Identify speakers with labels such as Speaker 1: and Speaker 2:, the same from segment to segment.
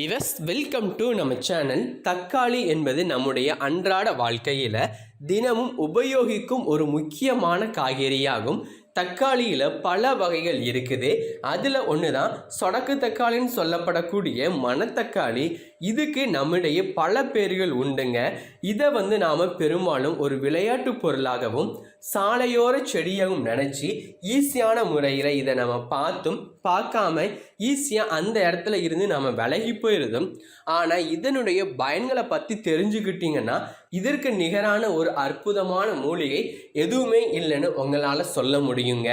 Speaker 1: Viewers welcome to நம்ம channel. தக்காளி என்பது நம்முடைய அன்றாட வாழ்க்கையில் தினமும் உபயோகிக்கும் ஒரு முக்கியமான காய்கறியாகும். தக்காளியில் பல வகைகள் இருக்குது. அதில் ஒன்று தான் சொடக்கு தக்காளின்னு சொல்லப்படக்கூடிய மணத்தக்காளி. இதுக்கு நம்முடைய பல பேர்கள் உண்டுங்க. இதை நாம் பெரும்பாலும் ஒரு விளையாட்டு பொருளாகவும் சாலையோர செடியாகவும் நினச்சி ஈஸியான முறையில் இதை நம்ம பார்த்தும் பார்க்காம ஈஸியாக அந்த இடத்துல இருந்து நம்ம விலகி போயிருந்தோம். ஆனால் இதனுடைய பயன்களை பற்றி தெரிஞ்சுக்கிட்டிங்கன்னா இதற்கு நிகரான ஒரு அற்புதமான மூலிகை எதுவுமே இல்லைன்னு உங்களால் சொல்ல முடியுங்க.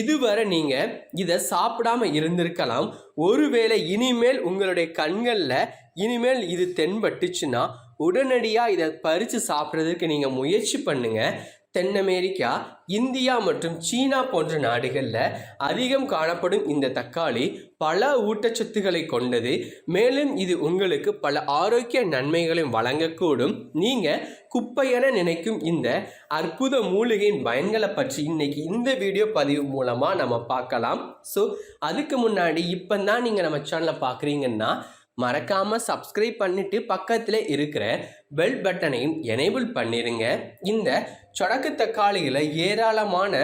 Speaker 1: இதுவரை நீங்கள் இதை சாப்பிடாம இருந்திருக்கலாம். ஒருவேளை இனிமேல் உங்களுடைய கண்களில் இனிமேல் இது தென்பட்டுச்சுன்னா உடனடியாக இதை பறித்து சாப்பிட்றதுக்கு நீங்கள் முயற்சி பண்ணுங்கள். தென் அமெரிக்கா, இந்தியா மற்றும் சீனா போன்ற நாடுகளில் அதிகம் காணப்படும் இந்த தக்காளி பல ஊட்டச்சத்துக்களை கொண்டது. மேலும் இது உங்களுக்கு பல ஆரோக்கிய நன்மைகளையும் வழங்கக்கூடும். நீங்கள் குப்பையென நினைக்கும் இந்த அற்புத மூலிகையின் பயன்களை பற்றி இன்னைக்கு இந்த வீடியோ பதிவு மூலமாக நம்ம பார்க்கலாம். ஸோ அதுக்கு முன்னாடி இப்போ தான் நீங்கள் நம்ம சேனலை பார்க்குறீங்கன்னா மறக்காமல் சப்ஸ்கிரைப் பண்ணிவிட்டு பக்கத்தில் இருக்கிற பெல் பட்டனையும் எனேபிள் பண்ணிடுங்க. இந்த சொடக்கு தக்காளியில் ஏராளமான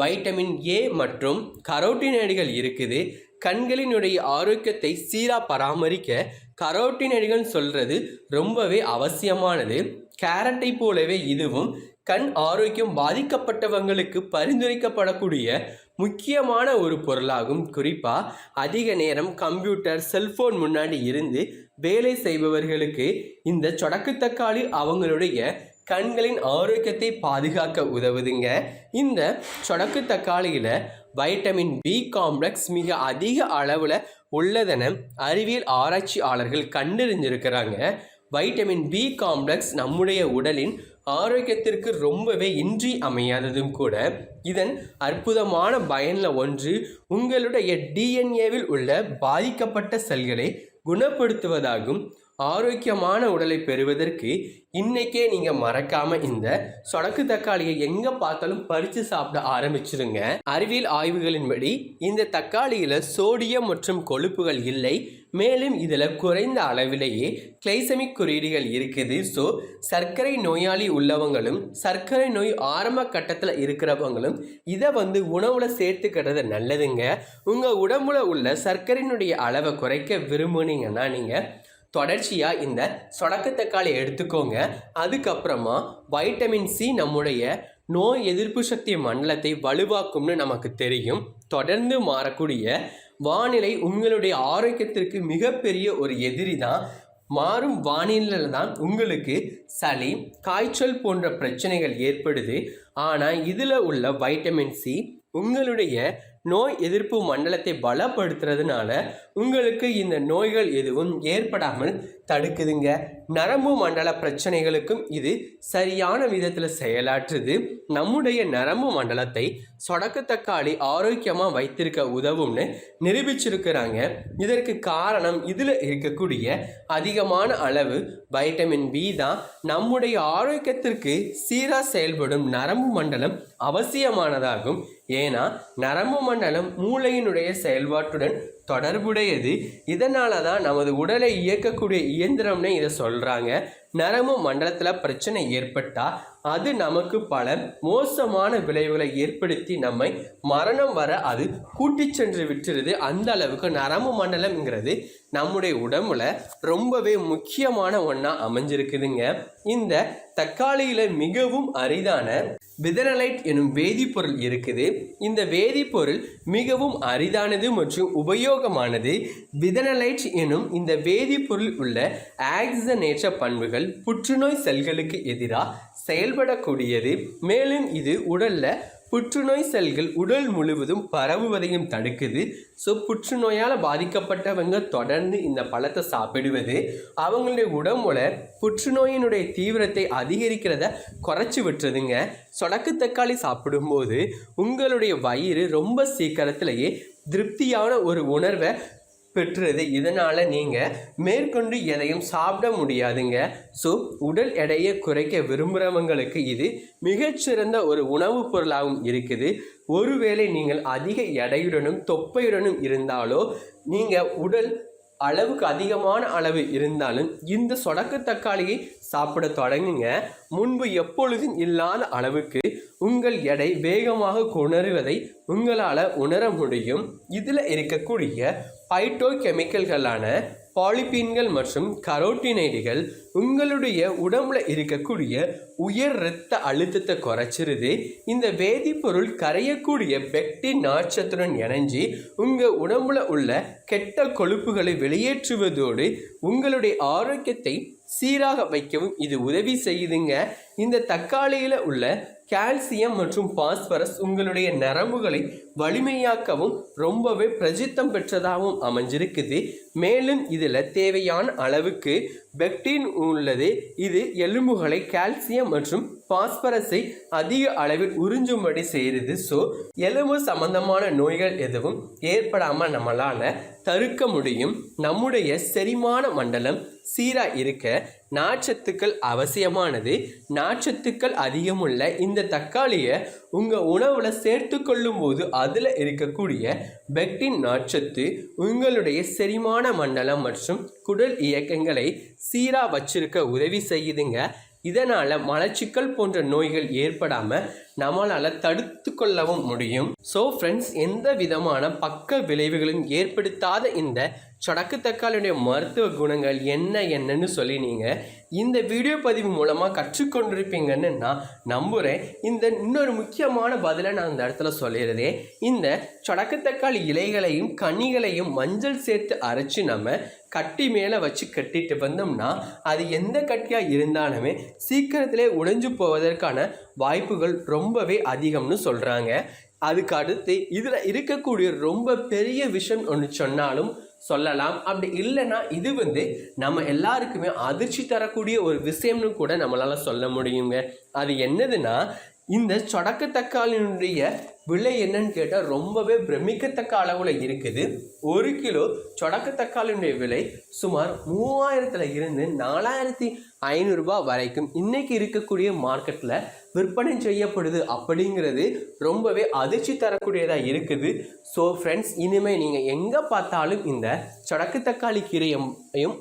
Speaker 1: வைட்டமின் ஏ மற்றும் கரோட்டினைடுகள் இருக்குது. கண்களினுடைய ஆரோக்கியத்தை சீராக பராமரிக்க கரோட்டினைடுகள் சொல்கிறது ரொம்பவே அவசியமானது. கேரட்டை போலவே இதுவும் கண் ஆரோக்கியம் பாதிக்கப்பட்டவங்களுக்கு பரிந்துரைக்கப்படக்கூடிய முக்கியமான ஒரு பொருளாகும். குறிப்பாக அதிக நேரம் கம்ப்யூட்டர், செல்போன் முன்னாடி இருந்து வேலை செய்பவர்களுக்கு இந்த சொடக்கு தக்காளி அவங்களுடைய கண்களின் ஆரோக்கியத்தை பாதுகாக்க உதவுதுங்க. இந்த சொடக்கு தக்காளியில் வைட்டமின் பி காம்ப்ளெக்ஸ் மிக அதிக அளவில் உள்ளதென அறிவியல் ஆராய்ச்சியாளர்கள் கண்டறிஞ்சிருக்கிறாங்க. வைட்டமின் பி காம்ப்ளெக்ஸ் நம்முடைய உடலின் ஆரோக்கியத்திற்கு ரொம்பவே இன்றி அமையாததும் கூட. இதன் அற்புதமான பயனில் ஒன்று உங்களுடைய டிஎன்ஏவில் உள்ள பாதிக்கப்பட்ட செல்களை குணப்படுத்துவதாகும். ஆரோக்கியமான உடலை பெறுவதற்கு இன்னைக்கே நீங்கள் மறக்காமல் இந்த சொடக்கு தக்காளியை எங்கே பார்த்தாலும் பறித்து சாப்பிட ஆரம்பிச்சிருங்க. அறிவியல் ஆய்வுகளின்படி இந்த தக்காளியில் சோடியம் மற்றும் கொழுப்புகள் இல்லை. மேலும் இதில் குறைந்த அளவிலேயே கிளைசமிக் குறியீடுகள் இருக்குது. ஸோ சர்க்கரை நோயாளி உள்ளவங்களும் சர்க்கரை நோய் ஆரம்ப கட்டத்தில் இருக்கிறவங்களும் இதை உணவில் சேர்த்துக்கிறது நல்லதுங்க. உங்கள் உடம்புல உள்ள சர்க்கரையினுடைய அளவை குறைக்க விரும்புனீங்கன்னா நீங்கள் தொடர்ச்சியாக இந்த சொடக்கு தக்காளி எடுத்துக்கோங்க. அதுக்கப்புறமா வைட்டமின் சி நம்முடைய நோய் எதிர்ப்பு சக்தி மண்டலத்தை வலுவாக்கும்னு நமக்கு தெரியும். தொடர்ந்து மாறக்கூடிய வானிலை உங்களுடைய ஆரோக்கியத்திற்கு மிகப்பெரிய ஒரு எதிரி தான். மாறும் வானிலையில் தான் உங்களுக்கு சளி, காய்ச்சல் போன்ற பிரச்சனைகள் ஏற்படுது. ஆனால் இதில் உள்ள வைட்டமின் சி உங்களுடைய நோய் எதிர்ப்பு மண்டலத்தை பலப்படுத்துறதுனால உங்களுக்கு இந்த நோய்கள் எதுவும் ஏற்படாமல் தடுக்குதுங்க. நரம்பு மண்டல பிரச்சனைகளுக்கும் இது சரியான விதத்தில் செயலாற்றுது. நம்முடைய நரம்பு மண்டலத்தை சொடக்கு தக்காளி ஆரோக்கியமாக வைத்திருக்க உதவும்னு நிரூபிச்சிருக்கிறாங்க. இதற்கு காரணம் இதில் இருக்கக்கூடிய அதிகமான அளவு வைட்டமின் பி தான். நம்முடைய ஆரோக்கியத்திற்கு சீராக செயல்படும் நரம்பு மண்டலம் அவசியமானதாகும். ஏன்னா நரம்பு மண்டலம் மூளையினுடைய செயல்பாட்டுடன் தொடர்புடையது. இதனால தான் நமது உடலை இயக்கக்கூடிய இயந்திரம்னு இதை சொல்கிறாங்க. நரம்பு மண்டலத்தில் பிரச்சனை ஏற்பட்டால் அது நமக்கு பல மோசமான விளைவுகளை ஏற்படுத்தி நம்மை மரணம் வர அது கூட்டி சென்று விட்டுருது. அந்த அளவுக்கு நரம்பு மண்டலம்ங்கிறது நம்முடைய உடம்புல ரொம்பவே முக்கியமான ஒன்றா அமைஞ்சிருக்குதுங்க. இந்த தக்காளியில் மிகவும் அரிதான விதனலைட் எனும் வேதிப்பொருள் இருக்குது. இந்த வேதிப்பொருள் மிகவும் அரிதானது மற்றும் உபயோகமானது. விதனலைட் எனும் இந்த வேதிப்பொருள் உள்ள ஆக்சிஜனேற்ற பண்புகள் புற்றுநோய் செல்களுக்கு எதிராக செயல்படக்கூடியது. மேலும் இது உடலில் புற்றுநோய் செல்கள் உடல் முழுவதும் பரவுவதையும் தடுக்குது. ஸோ புற்றுநோயால் பாதிக்கப்பட்டவங்க தொடர்ந்து இந்த பழத்தை சாப்பிடுவது அவங்களுடைய உடம்புல புற்றுநோயினுடைய தீவிரத்தை அதிகரிக்கிறத குறைச்சி விட்டுறதுங்க. சொடக்கு தக்காளி சாப்பிடும்போது உங்களுடைய வயிறு ரொம்ப சீக்கிரத்திலேயே திருப்தியான ஒரு உணர்வை பெற்றுறது. இதனால் நீங்கள் மேற்கொண்டு எதையும் சாப்பிட முடியாதுங்க. ஸோ உடல் எடையை குறைக்க விரும்புகிறவங்களுக்கு இது மிகச்சிறந்த ஒரு உணவுப் பொருளாகவும் இருக்குது. ஒருவேளை நீங்கள் அதிக எடையுடனும் தொப்பையுடனும் இருந்தாலோ நீங்கள் உடல் அளவுக்கு அதிகமான அளவு இருந்தாலும் இந்த சொடக்கு தக்காளியை சாப்பிட தொடங்குங்க. முன்பு எப்பொழுதும் இல்லாத அளவுக்கு உங்கள் எடை வேகமாக குணருவதை உங்களால் உணர முடியும். இதில் இருக்கக்கூடிய பைட்டோ கெமிக்கல்களான பாலிபீன்கள் மற்றும் கரோட்டினைடுகள் உங்களுடைய உடம்புல இருக்கக்கூடிய உயர் இரத்த அழுத்தத்தை குறைச்சிருது. இந்த வேதிப்பொருள் கரையக்கூடிய பெக்டின் நார்ச்சத்துடன் இணைஞ்சி உங்கள் உடம்புல உள்ள கெட்ட கொழுப்புகளை வெளியேற்றுவதோடு உங்களுடைய ஆரோக்கியத்தை சீராக வைக்கவும் இது உதவி செய்யுதுங்க. இந்த தக்காளியில் உள்ள கால்சியம் மற்றும் பாஸ்பரஸ் உங்களுடைய நரம்புகளை வலிமையாக்கவும் ரொம்பவே பிரசித்தம் பெற்றதாகவும் அமைஞ்சிருக்குது. மேலும் இதில் தேவையான அளவுக்கு பெக்டின் உள்ளது. இது எலும்புகளை கால்சியம் மற்றும் பாஸ்பரஸை அதிக அளவில் உறிஞ்சும்படி செய்கிறது. ஸோ எலும்பு சம்பந்தமான நோய்கள் எதுவும் ஏற்படாமல் நம்மளால் தடுக்க முடியும். நம்முடைய செரிமான மண்டலம் சீராக இருக்க நார்ச்சத்துக்கள் அவசியமானது. நார்ச்சத்துக்கள் அதிகமுள்ள இந்த தக்காளியை உங்கள் உணவில் சேர்த்து கொள்ளும் போது அதில் இருக்கக்கூடிய பெக்டின் நார்ச்சத்து உங்களுடைய செரிமான மண்டலம் மற்றும் குடல் இயக்கங்களை சீராக வச்சிருக்க உதவி செய்யுதுங்க. இதனால் மலச்சிக்கல் போன்ற நோய்கள் ஏற்படாமல் நம்மளால் தடுத்து கொள்ளவும் முடியும். ஸோ ஃப்ரெண்ட்ஸ், எந்த விதமான பக்க விளைவுகளும் ஏற்படுத்தாத இந்த சொடக்கு தக்காளியுடைய மருத்துவ குணங்கள் என்னன்னு சொல்லி நீங்கள் இந்த வீடியோ பதிவு மூலமாக கற்றுக்கொண்டிருப்பீங்கன்னு நான் நம்புகிறேன். இந்த இன்னொரு முக்கியமான பதிலை நான் இந்த இடத்துல சொல்லிடுறேன். இந்த சொடக்கு தக்காளி இலைகளையும் கனிகளையும் மஞ்சள் சேர்த்து அரைச்சி நம்ம கட்டி மேலே வச்சு கட்டிட்டு வந்தோம்னா அது எந்த கட்டியாக இருந்தாலுமே சீக்கிரத்திலே உடைஞ்சு போவதற்கான வாய்ப்புகள் ரொம்பவே அதிகம்னு சொல்கிறாங்க. அதுக்கு அடுத்து இதில் இருக்கக்கூடிய ரொம்ப பெரிய விஷயம் ஒன்று சொன்னாலும் சொல்லலாம். அப்படி இல்லைன்னா இது நம்ம எல்லாருக்குமே அதிர்ச்சி தரக்கூடிய ஒரு விஷயம்னு கூட நம்மளால் சொல்ல முடியுங்க. அது என்னதுன்னா, இந்த சொடக்கு தக்காளியினுடைய விலை என்னன்னு கேட்டால் ரொம்பவே பிரமிக்கத்தக்க அளவில் இருக்குது. 1 கிலோ சொடக்கு தக்காளியினுடைய விலை சுமார் 3000 இருந்து 4500 ரூபாய் வரைக்கும் இன்றைக்கி இருக்கக்கூடிய மார்க்கெட்டில் விற்பனை செய்யப்படுது. அப்படிங்கிறது ரொம்பவே அதிர்ச்சி தரக்கூடியதாக இருக்குது. ஸோ ஃப்ரெண்ட்ஸ், இனிமேல் நீங்கள் எங்கே பார்த்தாலும் இந்த சொடக்கு தக்காளி கீரையும்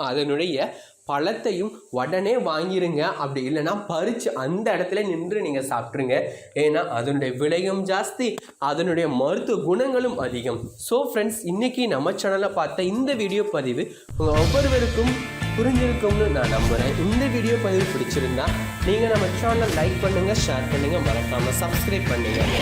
Speaker 1: அதனுடைய பழத்தையும் உடனே வாங்கிருங்க. அப்படி இல்லைன்னா பறித்து அந்த இடத்துல நின்று நீங்கள் சாப்பிட்ருங்க. ஏன்னா அதனுடைய விலையும் ஜாஸ்தி, அதனுடைய மருத்துவ குணங்களும் அதிகம். ஸோ ஃப்ரெண்ட்ஸ், இன்றைக்கி நம்ம சேனலில் பார்த்த இந்த வீடியோ பதிவு உங்கள் ஒவ்வொருவருக்கும் புரிஞ்சிருக்கும்னு நான் நம்புகிறேன். இந்த வீடியோ பதிவு பிடிச்சிருந்தா நீங்கள் நம்ம சேனலை லைக் பண்ணுங்கள், ஷேர் பண்ணுங்கள், மறக்காமல் சப்ஸ்கிரைப் பண்ணுங்கள்.